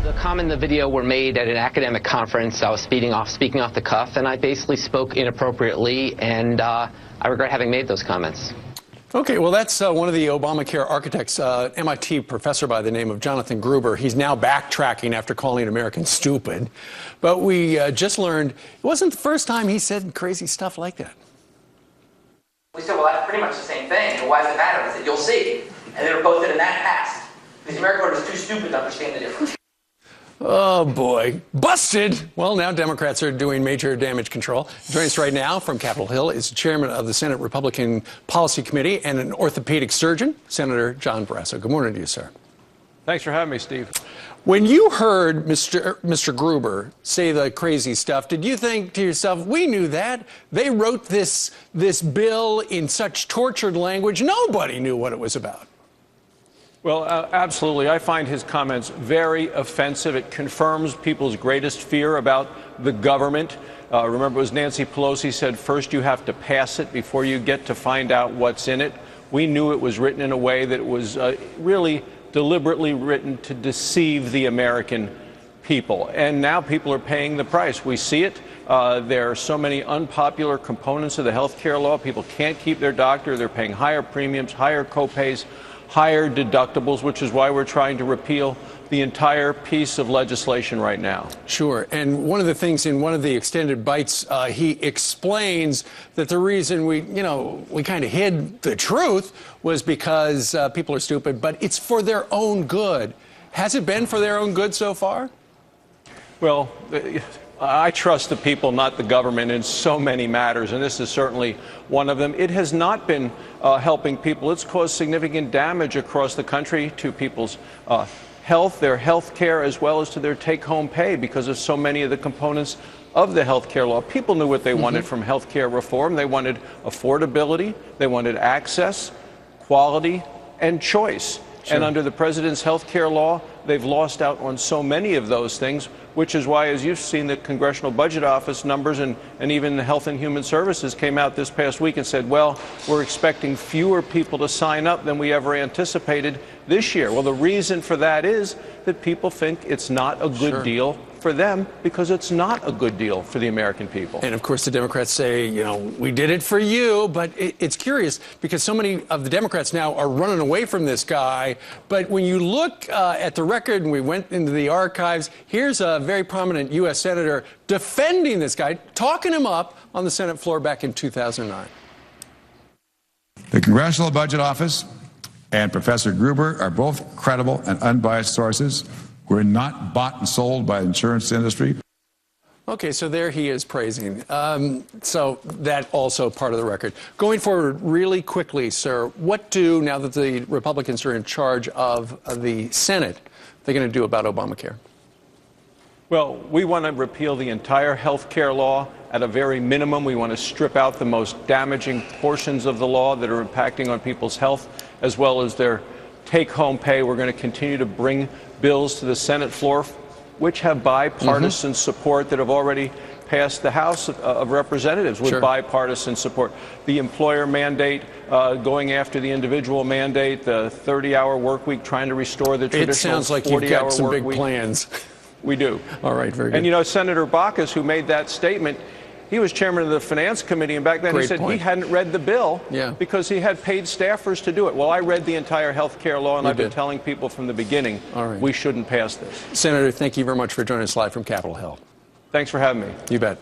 The comment and the video were made at an academic conference. I was speaking off the cuff, and I basically spoke inappropriately, and I regret having made those comments. Okay, well, that's one of the Obamacare architects, MIT professor by the name of Jonathan Gruber. He's now backtracking after calling Americans stupid. But we just learned it wasn't the first time he said crazy stuff like that. We said, well, that's pretty much the same thing. And why does it matter? I said, you'll see. And they were both in that past. Because the American voter is too stupid to understand the difference. Oh, boy. Busted! Well, now Democrats are doing major damage control. Joining us right now from Capitol Hill is the chairman of the Senate Republican Policy Committee and an orthopedic surgeon, Senator John Barrasso. Good morning to you, sir. Thanks for having me, Steve. When you heard Mr. Gruber say the crazy stuff, did you think to yourself, we knew that? They wrote this bill in such tortured language, nobody knew what it was about. Well, absolutely. I find his comments very offensive. It confirms people's greatest fear about the government. Remember, it was Nancy Pelosi said, first you have to pass it before you get to find out what's in it. We knew it was written in a way that it was really deliberately written to deceive the American people. And now people are paying the price. We see it. There are so many unpopular components of the health care law. People can't keep their doctor. They're paying higher premiums, higher co-pays, higher deductibles, which is why we're trying to repeal the entire piece of legislation right now. Sure. And one of the things in one of the extended bites, he explains that the reason we kind of hid the truth was because people are stupid, but it's for their own good. Has it been for their own good so far? Well, I trust the people, not the government, in so many matters, and this is certainly one of them. It has not been helping people. It's caused significant damage across the country to people's health, their health care, as well as to their take-home pay because of so many of the components of the health care law. People knew what they wanted from health care reform. They wanted affordability, they wanted access, quality, and choice. Sure. And under the president's health care law, they've lost out on so many of those things, which is why, as you've seen, the Congressional Budget Office numbers and even the Health and Human Services came out this past week and said, well, we're expecting fewer people to sign up than we ever anticipated this year. Well, the reason for that is that people think it's not a good deal for them because it's not a good deal for the American people. And of course, the Democrats say, we did it for you. But it's curious because so many of the Democrats now are running away from this guy. But when you look at the record, and we went into the archives, here's a very prominent U.S. senator defending this guy, talking him up on the Senate floor back in 2009. The Congressional Budget Office and Professor Gruber are both credible and unbiased sources. We're not bought and sold by the insurance industry. Okay, so there he is praising. So that also part of the record. Going forward really quickly, sir, what do, now that the Republicans are in charge of the Senate, they're going to do about Obamacare? Well, we want to repeal the entire health care law at a very minimum. We want to strip out the most damaging portions of the law that are impacting on people's health, as well as their take-home pay. We're going to continue to bring bills to the Senate floor, which have bipartisan support, that have already passed the House of Representatives with bipartisan support. The employer mandate, going after the individual mandate, the 30-hour work week, trying to restore the traditional 40-hour work week. It sounds like you've got some big plans. We do. All right, very good. And Senator Baucus, who made that statement, he was chairman of the Finance Committee, and back then he said he hadn't read the bill because he had paid staffers to do it. Well, I read the entire health care law, and I've been telling people from the beginning we shouldn't pass this. Senator, thank you very much for joining us live from Capitol Hill. Thanks for having me. You bet.